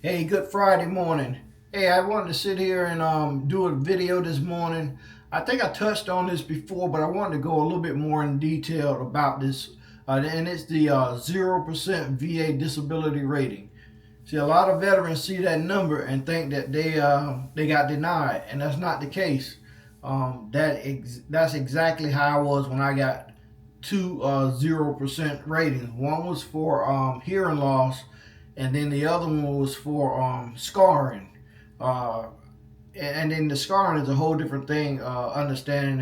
Hey, good Friday morning. Hey, I wanted to sit here and do a video this morning. I think I touched on this before, but I wanted to go a little bit more in detail about this. And it's the 0% VA disability rating. See, a lot of veterans see that number and think that they got denied, and that's not the case. That's exactly how I was when I got two 0% ratings. One was for hearing loss, and then the other one was for scarring. Uh, and then the scarring is a whole different thing. Understanding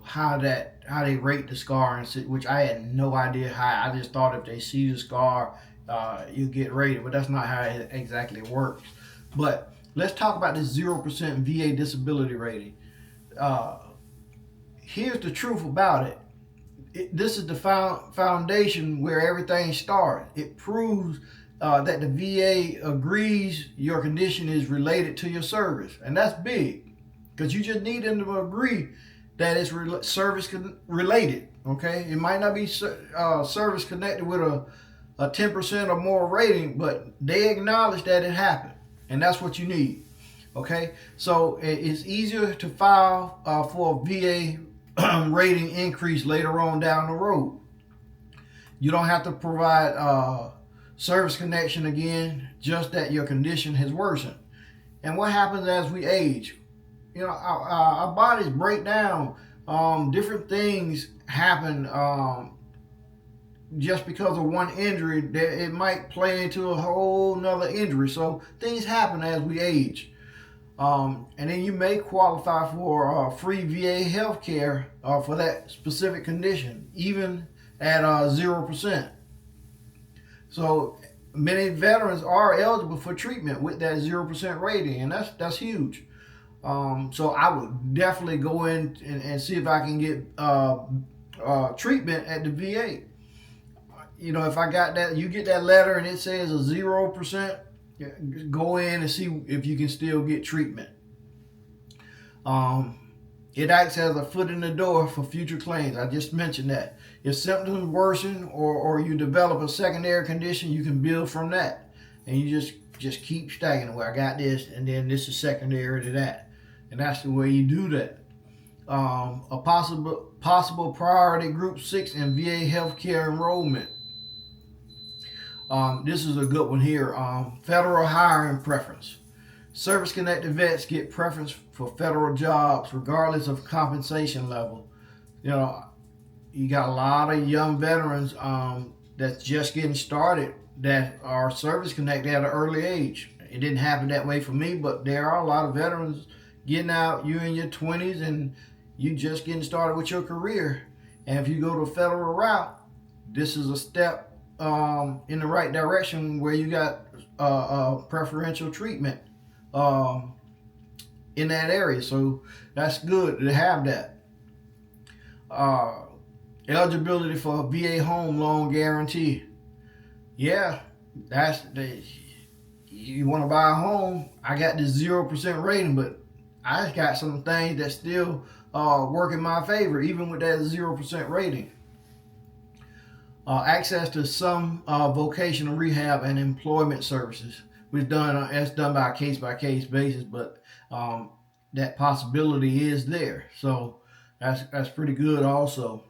how they rate the scarring, which I had no idea how. I just thought if they see the scar, you get rated, but that's not how it exactly works. But let's talk about this 0% VA disability rating. Uh, Here's the truth about it. This is the foundation where everything starts. It proves that the VA agrees your condition is related to your service, and that's big because you just need them to agree that it's service related. Okay, it might not be service connected with a 10% or more rating, but they acknowledge that it happened, and that's what you need. Okay, so it's easier to file for a VA rating increase later on down the road. You don't have to provide service connection again, just that your condition has worsened. And what happens as we age? Our bodies break down. Different things happen just because of one injury. That it might play into a whole nother injury. So things happen as we age. And then you may qualify for free VA health care for that specific condition, even at 0%. So many veterans are eligible for treatment with that 0% rating, and that's huge. So I would definitely go in and see if I can get treatment at the VA. If I got that, you get that letter and it says a 0%, go in and see if you can still get treatment. Um, it acts as a foot in the door for future claims. I just mentioned that. If symptoms worsen or you develop a secondary condition, you can build from that. And you just keep stacking. Well, I got this, and then this is secondary to that. And that's the way you do that. A possible priority group 6 in VA healthcare enrollment. This is a good one here. Federal hiring preference. Service-connected vets get preference for federal jobs regardless of compensation level. You got a lot of young veterans that's just getting started that are service-connected at an early age. It didn't happen that way for me, but there are a lot of veterans getting out. You're in your 20s and you just getting started with your career. And if you go the federal route, this is a step in the right direction where you got preferential treatment in that area. So that's good to have that. Eligibility for a VA home loan guarantee. Yeah, you want to buy a home. I got this 0% rating, but I got some things that still work in my favor, even with that 0% rating. Access to some vocational rehab and employment services. It's done by a case basis, but that possibility is there. So that's pretty good also.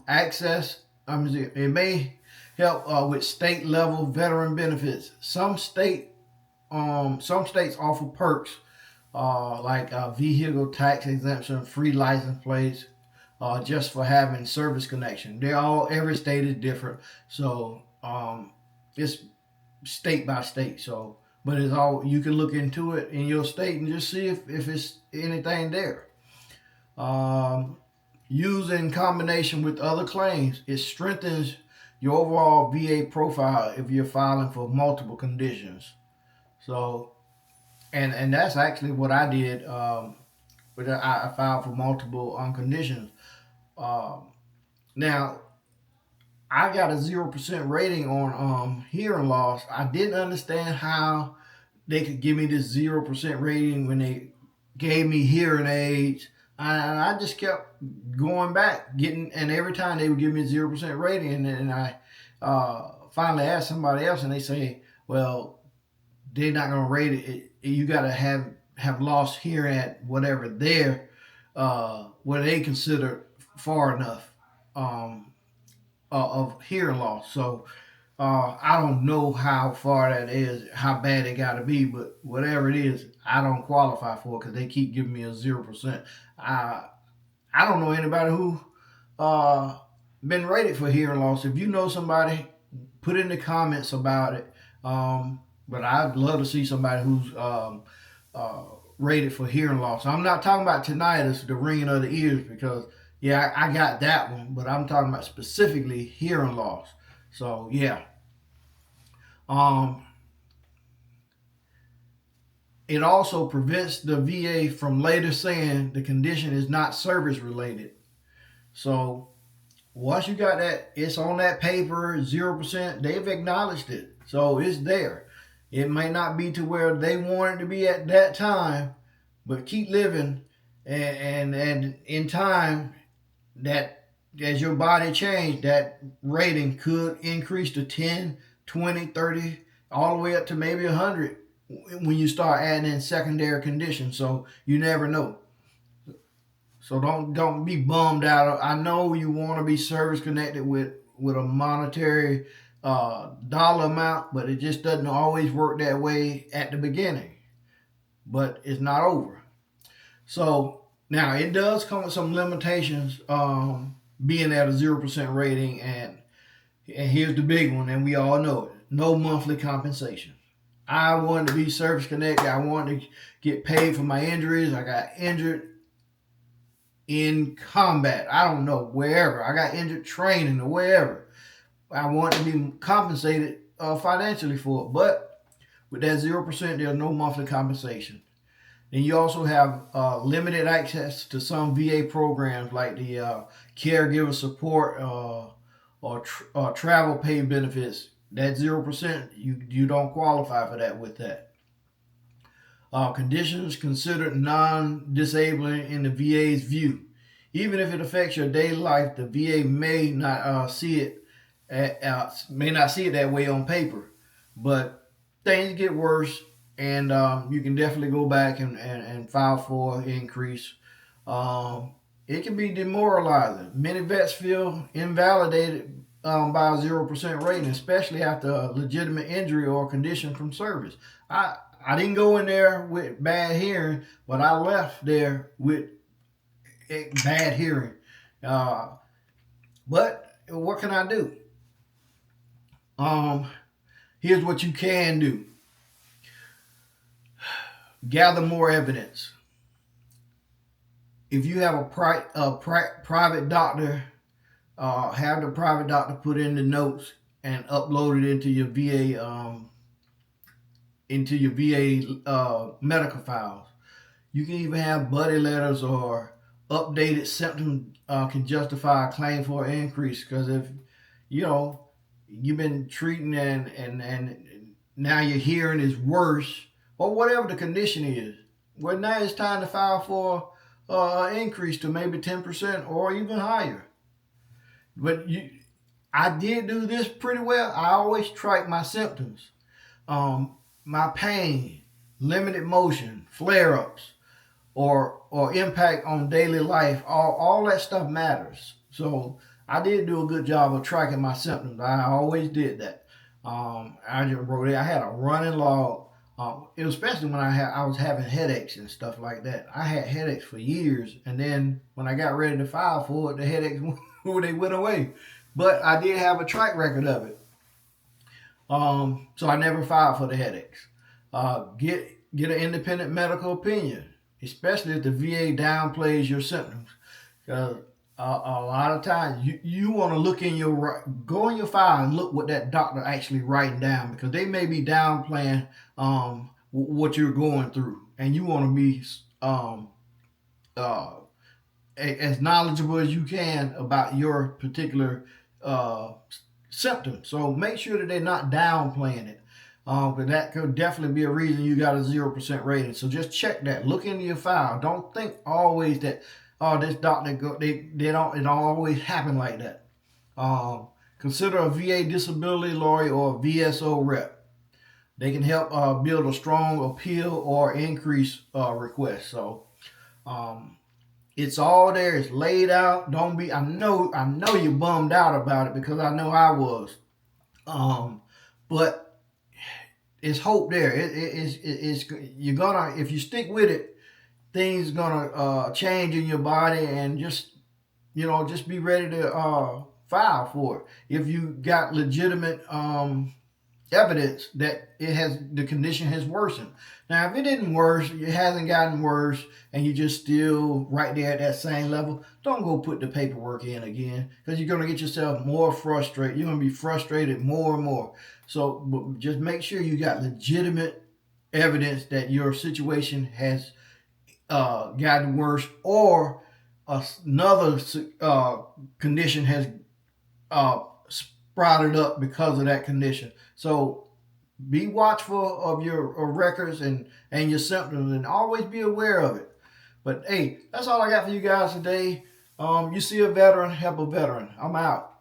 Access, it may help with state level veteran benefits. Some states offer perks like vehicle tax exemption, free license plates, just for having service connection. Every state is different, so it's state by state. So, but it's all, you can look into it in your state and just see if it's anything there. Used in combination with other claims, it strengthens your overall VA profile if you're filing for multiple conditions. So, and that's actually what I did. But I filed for multiple conditions. Um, Now, I got a 0% rating on hearing loss. I didn't understand how they could give me this 0% rating when they gave me hearing aids. And I just kept going back, and every time they would give me a 0% rating. And I finally asked somebody else, and they say, well, they're not gonna rate it. You gotta have lost hearing at whatever their what they consider far enough um, of hearing loss. So I don't know how far that is, how bad it got to be, but whatever it is, I don't qualify for it because they keep giving me a 0%. I I don't know anybody who uh, been rated for hearing loss. If you know somebody, put in the comments about it. But I'd love to see somebody who's uh, rated for hearing loss. I'm not talking about tinnitus, the ringing of the ears, because yeah, I got that one, but I'm talking about specifically hearing loss. So yeah, um, it also prevents the VA from later saying the condition is not service related. So once you got that, it's on that paper, 0%. They've acknowledged it, so it's there. It may not be to where they want it to be at that time, but keep living, and in time, that as your body change, that rating could increase to 10, 20, 30, all the way up to maybe 100 when you start adding in secondary conditions. So you never know. So don't be bummed out. I know you want to be service connected with a monetary dollar amount, but it just doesn't always work that way at the beginning. But it's not over. So now it does come with some limitations, being at a 0% rating, and here's the big one, and we all know it: no monthly compensation. I wanted to be service connected. I wanted to get paid for my injuries. I got injured in combat. I don't know, wherever. I got injured training or wherever. I want to be compensated financially for it. But with that 0%, there's no monthly compensation. Then you also have limited access to some VA programs like the caregiver support or travel pay benefits. That 0%, you don't qualify for that with that. Conditions considered non-disabling in the VA's view. Even if it affects your daily life, the VA may not see it that way on paper. But things get worse, and you can definitely go back and file for an increase. It can be demoralizing. Many vets feel invalidated by a 0% rating, especially after a legitimate injury or condition from service. I didn't go in there with bad hearing, but I left there with bad hearing. Uh, but what can I do? Um, Here's what you can do: gather more evidence. If you have a private doctor, have the private doctor put in the notes and upload it into your VA medical files. You can even have buddy letters or updated symptoms can justify a claim for an increase. Because if you know you've been treating and now your hearing is worse, or whatever the condition is, well, now it's time to file for an increase to maybe 10% or even higher. But I did do this pretty well. I always track my symptoms, my pain, limited motion, flare ups, or impact on daily life. All that stuff matters. So I did do a good job of tracking my symptoms. I always did that. I just wrote it. I had a running log. It was especially when I was having headaches and stuff like that. I had headaches for years, and then when I got ready to file for it, the headaches they went away. But I did have a track record of it. So I never filed for the headaches. Get an independent medical opinion, especially if the VA downplays your symptoms. Because a lot of times you want to go in your file and look what that doctor actually writing down, because they may be downplaying what you're going through, and you want to be uh, as knowledgeable as you can about your particular uh, symptom. So make sure that they're not downplaying it. But that could definitely be a reason you got a 0% rating. So just check that. Look into your file. Don't think always that this doctor they don't. It don't always happen like that. Consider a VA disability lawyer or a VSO rep. they can help build a strong appeal or increase requests. So um, it's all there. It's laid out. Don't be. I know you're bummed out about it because I know I was. Um, but it's hope there. It's you're gonna, if you stick with it, things gonna change in your body, and just be ready to file for it if you got legitimate evidence that the condition has worsened. Now, if it didn't worse, it hasn't gotten worse, and you're just still right there at that same level, don't go put the paperwork in again, because you're gonna get yourself more frustrated. You're gonna be frustrated more and more. So just make sure you got legitimate evidence that your situation has gotten worse, or another condition has sprouted up because of that condition. So be watchful of your records and your symptoms, and always be aware of it. But hey, that's all I got for you guys today. You see a veteran, help a veteran. I'm out.